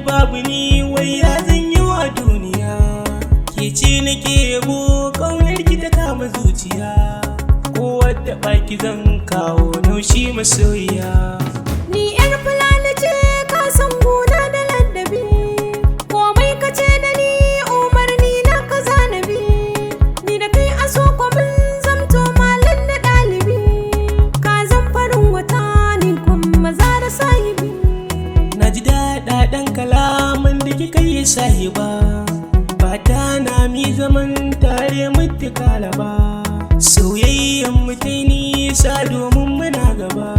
babu ni wai ya zan yi wa duniya. Ke ce nake yabo ƙaunar ki ta kama zuciya, ko wadda baki zan kawo naushi masoyiya. Ni yar fulani ce ka san gona da ladabi, komai ka ce da ni umarni na ka zanabi. Ni da kai a so ko mun zamto malam da ɗalibi, ka zan farin wata ni kuma zara sahibi. Na ji daɗaɗen kalaman da kika yi sahiba, fata na mi zaman tare mutukala ba. Soyayyen mu ta nisa domin muna gaba,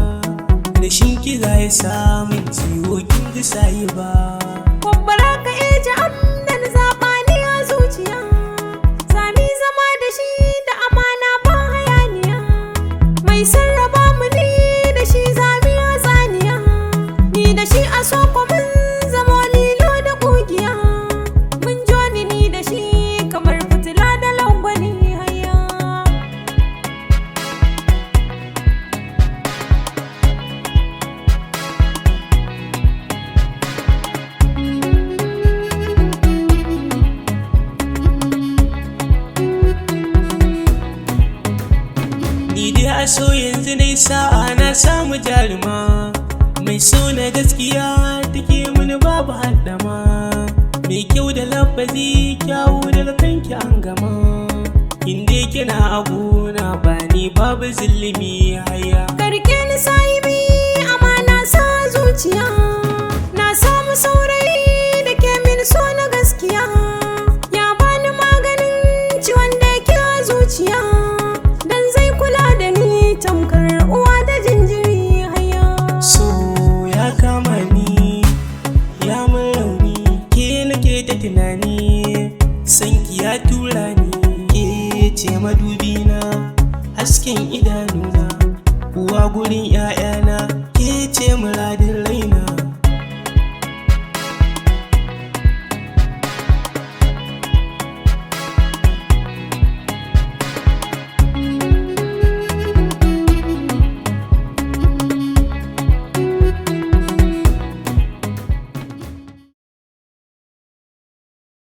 rashin ki za ya samun ciwo kin ji sahiba. Kwabbara ka eji amdan zaɓa ni a zuciya, sami zama da shi da amana ba hayaniya. Mai sarrafa mu ni da shi zami a tsaniya, ni da shi a so ko mun zama lilo da ƙugiya. Mun joni ni da shi kamar fitila da langwani haya. Ni dai a so yanzu dai sa'a na samu jaruma, mai so na gaskiya take mini babu haddama. Mai kyau da lafazi kyawu daga kanki an gama, inda kina abuna ba ni babu zulumi haya. Karke ni sahibi amana sa zuciya, na samu saurayi da ke min so na gaskiya. Ya bani maganin ciwon da ke a zuciya, dan zai kula da ni tamkar uwa da jinjiri haya. So ya kama ni ya mun rauni, ke nake ta tunani, sanki ya tura ni. Ke ce madubina, hasken idanuna, uwa gurin 'ya'yana, ke ce muradin rai.